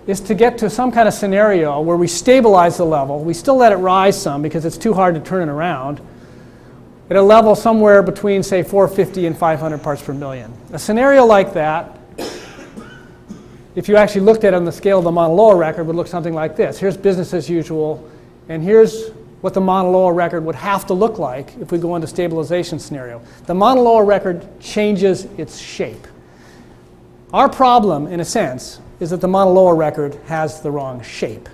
S2: is to get to some kind of scenario where we stabilize the level. We still let it rise some because it's too hard to turn it around at a level somewhere between, say, 450 and 500 parts per million. A scenario like that, if you actually looked at it on the scale of the Mon Aloha record, would look something like this. Here's business as usual, and here's what the Mon Aloha record would have to look like if we go into stabilization scenario. The Mon Aloha record changes its shape. Our problem, in a sense, is that the Mon Aloha record has the wrong shape.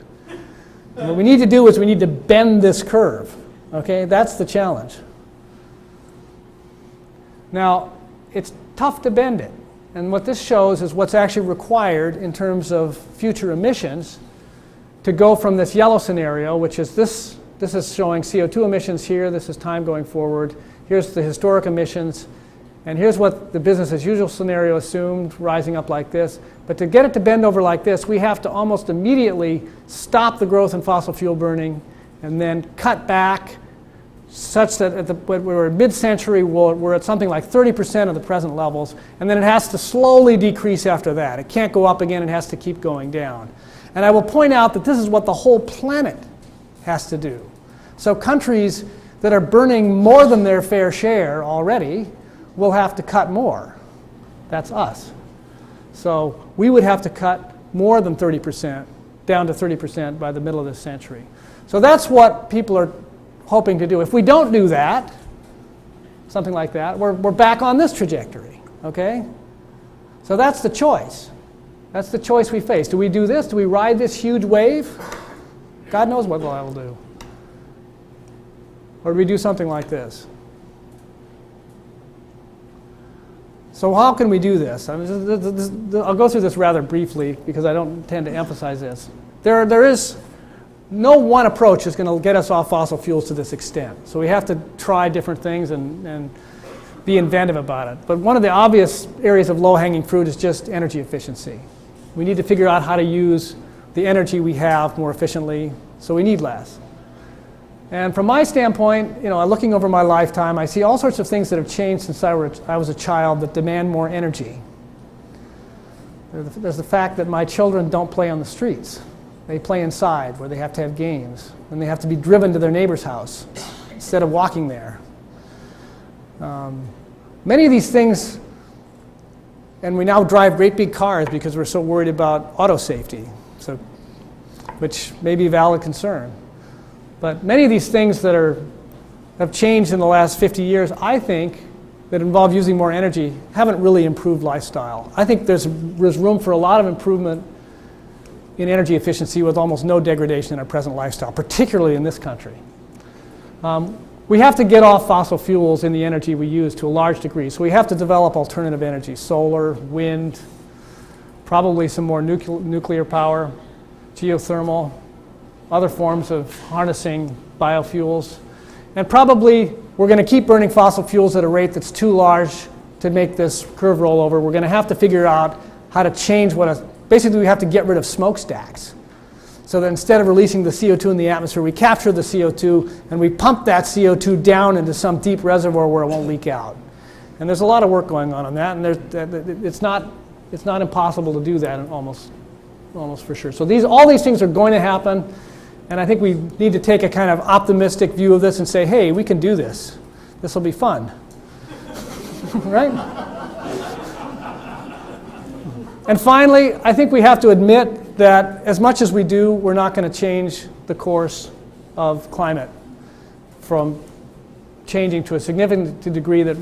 S2: And what we need to do is we need to bend this curve. Okay, that's the challenge. Now, it's tough to bend it. And what this shows is what's actually required in terms of future emissions to go from this yellow scenario, which is this is showing CO2 emissions here, this is time going forward, here's the historic emissions, and here's what the business as usual scenario assumed, rising up like this. But to get it to bend over like this, we have to almost immediately stop the growth in fossil fuel burning and then cut back such that when we're mid-century, we're at something like 30% of the present levels, and then it has to slowly decrease after that. It can't go up again, it has to keep going down. And I will point out that this is what the whole planet has to do. So countries that are burning more than their fair share already will have to cut more. That's us. So we would have to cut more than 30%, down to 30% by the middle of this century. So that's what people are hoping to do. If we don't do that, something like that, we're back on this trajectory, okay? So that's the choice. That's the choice we face. Do we do this? Do we ride this huge wave? God knows what that will do. Or do we do something like this? So how can we do this? I'll go through this rather briefly because I don't tend to emphasize this. There is no one approach is going to get us off fossil fuels to this extent. So we have to try different things and be inventive about it. But one of the obvious areas of low-hanging fruit is just energy efficiency. We need to figure out how to use the energy we have more efficiently, so we need less. And from my standpoint, looking over my lifetime, I see all sorts of things that have changed since I was a child that demand more energy. There's the fact that my children don't play on the streets. They play inside where they have to have games, and they have to be driven to their neighbor's house instead of walking there. Many of these things, and we now drive great big cars because we're so worried about auto safety, which may be a valid concern. But many of these things that have changed in the last 50 years, I think, that involve using more energy, haven't really improved lifestyle. I think there's room for a lot of improvement in energy efficiency with almost no degradation in our present lifestyle, particularly in this country. We have to get off fossil fuels in the energy we use to a large degree, so we have to develop alternative energy, solar, wind, probably some more nuclear power, geothermal, other forms of harnessing biofuels, and probably we're going to keep burning fossil fuels at a rate that's too large to make this curve roll over. We're going to have to figure out how to change basically we have to get rid of smokestacks. So that instead of releasing the CO2 in the atmosphere, we capture the CO2 and we pump that CO2 down into some deep reservoir where it won't leak out. And there's a lot of work going on that, and it's not impossible to do that almost almost for sure. So all these things are going to happen, and I think we need to take a kind of optimistic view of this and say, hey, we can do this. This will be fun. Right? And finally, I think we have to admit that as much as we do, we're not going to change the course of climate from changing to a significant degree that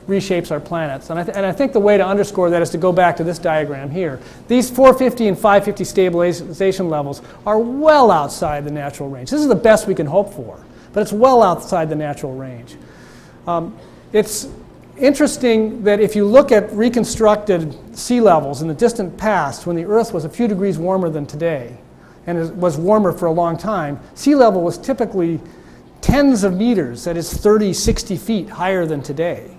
S2: reshapes our planets. And I think the way to underscore that is to go back to this diagram here. These 450 and 550 stabilization levels are well outside the natural range. This is the best we can hope for, but it's well outside the natural range. It's interesting that if you look at reconstructed sea levels in the distant past, when the Earth was a few degrees warmer than today, and it was warmer for a long time, sea level was typically tens of meters, that is 30, 60 feet higher than today.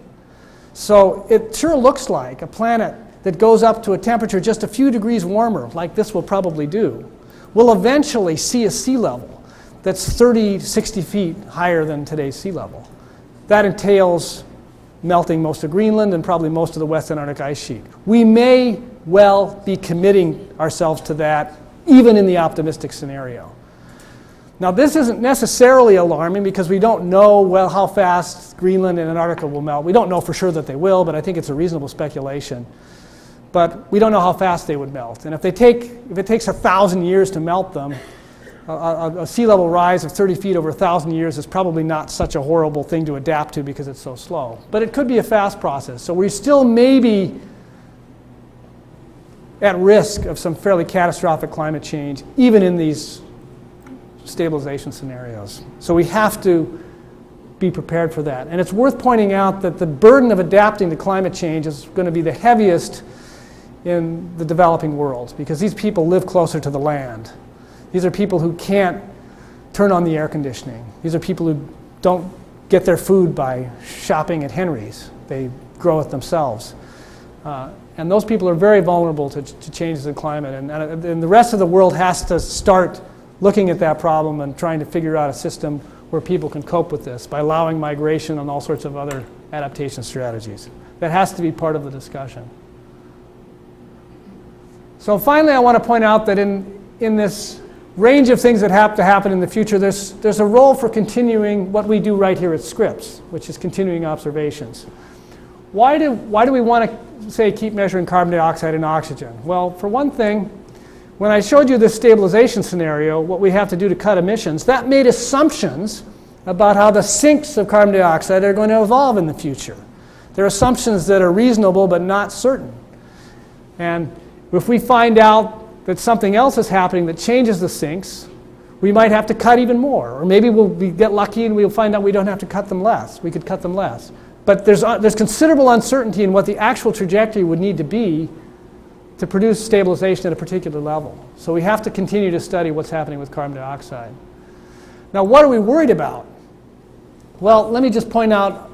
S2: So it sure looks like a planet that goes up to a temperature just a few degrees warmer, like this will probably do, will eventually see a sea level that's 30, 60 feet higher than today's sea level. That entails melting most of Greenland and probably most of the West Antarctic ice sheet. We may well be committing ourselves to that, even in the optimistic scenario. Now, this isn't necessarily alarming because we don't know well how fast Greenland and Antarctica will melt. We don't know for sure that they will, but I think it's a reasonable speculation. But we don't know how fast they would melt. And if it takes 1,000 years to melt them, a sea level rise of 30 feet over 1,000 years is probably not such a horrible thing to adapt to because it's so slow. But it could be a fast process. So we still may be at risk of some fairly catastrophic climate change, even in these stabilization scenarios. So we have to be prepared for that. And it's worth pointing out that the burden of adapting to climate change is going to be the heaviest in the developing world because these people live closer to the land. These are people who can't turn on the air conditioning. These are people who don't get their food by shopping at Henry's. They grow it themselves. And those people are very vulnerable to changes in climate. And the rest of the world has to start looking at that problem and trying to figure out a system where people can cope with this by allowing migration and all sorts of other adaptation strategies. That has to be part of the discussion. So finally, I want to point out that in this range of things that have to happen in the future, there's a role for continuing what we do right here at Scripps, which is continuing observations. Why do we want to, say, keep measuring carbon dioxide and oxygen? Well, for one thing, when I showed you this stabilization scenario, what we have to do to cut emissions, that made assumptions about how the sinks of carbon dioxide are going to evolve in the future. They're assumptions that are reasonable but not certain. And if we find out that something else is happening that changes the sinks, we might have to cut even more. Or maybe we'll get lucky and we'll find out we don't have to cut them less. We could cut them less. But there's considerable uncertainty in what the actual trajectory would need to be to produce stabilization at a particular level. So we have to continue to study what's happening with carbon dioxide. Now, what are we worried about? Well, let me just point out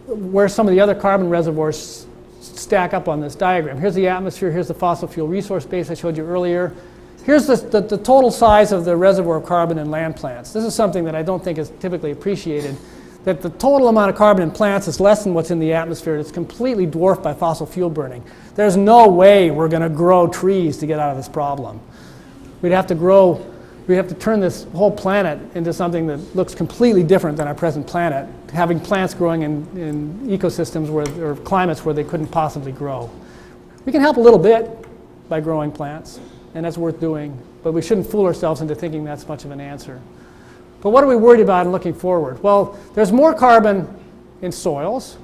S2: where some of the other carbon reservoirs stack up on this diagram. Here's the atmosphere, here's the fossil fuel resource base I showed you earlier. Here's the total size of the reservoir of carbon in land plants. This is something that I don't think is typically appreciated, that the total amount of carbon in plants is less than what's in the atmosphere. It's completely dwarfed by fossil fuel burning. There's no way we're going to grow trees to get out of this problem. We'd have to turn this whole planet into something that looks completely different than our present planet, having plants growing in ecosystems or climates where they couldn't possibly grow. We can help a little bit by growing plants, and that's worth doing, but we shouldn't fool ourselves into thinking that's much of an answer. But what are we worried about in looking forward? Well, there's more carbon in soils,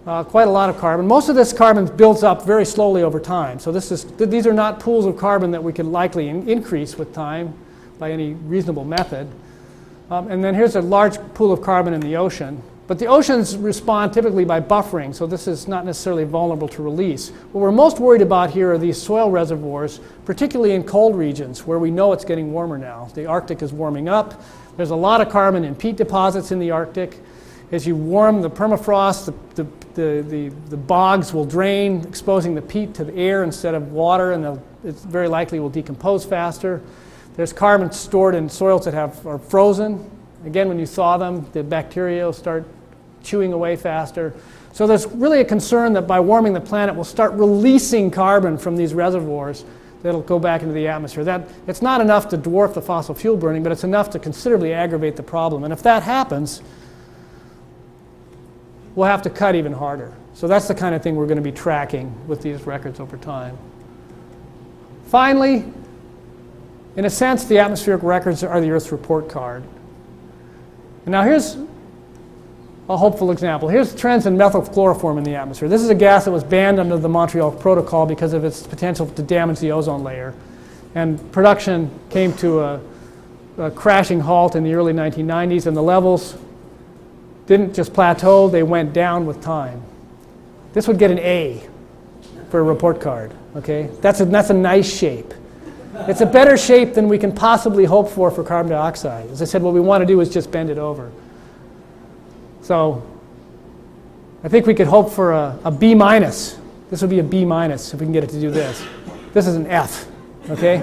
S2: quite a lot of carbon. Most of this carbon builds up very slowly over time. So these are not pools of carbon that we could likely increase with time by any reasonable method. And then here's a large pool of carbon in the ocean. But the oceans respond typically by buffering, so this is not necessarily vulnerable to release. What we're most worried about here are these soil reservoirs, particularly in cold regions where we know it's getting warmer now. The Arctic is warming up. There's a lot of carbon in peat deposits in the Arctic. As you warm the permafrost, the bogs will drain, exposing the peat to the air instead of water, and it very likely will decompose faster. There's carbon stored in soils that are frozen. Again, when you thaw them, the bacteria will start chewing away faster. So there's really a concern that by warming the planet, we'll start releasing carbon from these reservoirs that'll go back into the atmosphere. It's not enough to dwarf the fossil fuel burning, but it's enough to considerably aggravate the problem. And if that happens, we'll have to cut even harder. So that's the kind of thing we're going to be tracking with these records over time. Finally, in a sense, the atmospheric records are the Earth's report card. And now here's a hopeful example. Here's trends in methylchloroform in the atmosphere. This is a gas that was banned under the Montreal Protocol because of its potential to damage the ozone layer. And production came to a crashing halt in the early 1990s, and the levels didn't just plateau, they went down with time. This would get an A for a report card, okay? That's a nice shape. It's a better shape than we can possibly hope for carbon dioxide. As I said, what we want to do is just bend it over. So I think we could hope for a B minus. This would be a B minus if we can get it to do this. This is an F, okay?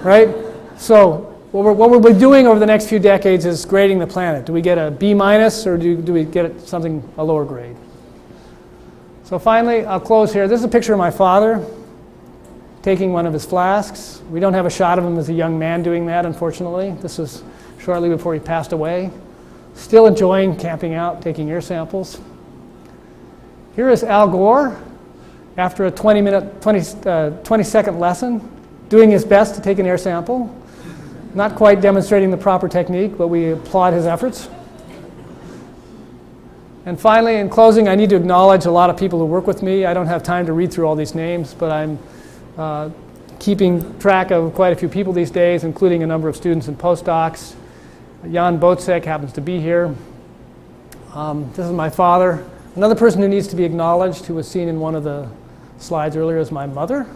S2: Right? So what we'll be doing over the next few decades is grading the planet. Do we get a B minus or do we get something a lower grade? So finally, I'll close here. This is a picture of my father taking one of his flasks. We don't have a shot of him as a young man doing that, unfortunately. This was shortly before he passed away. Still enjoying camping out, taking air samples. Here is Al Gore, after a 20-second lesson, doing his best to take an air sample. Not quite demonstrating the proper technique, but we applaud his efforts. And finally, in closing, I need to acknowledge a lot of people who work with me. I don't have time to read through all these names, but I'm keeping track of quite a few people these days, including a number of students and postdocs. Jan Botsek happens to be here. This is my father. Another person who needs to be acknowledged, who was seen in one of the slides earlier, is my mother,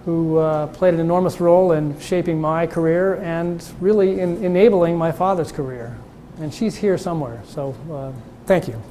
S2: who played an enormous role in shaping my career and really in enabling my father's career. And she's here somewhere, so thank you.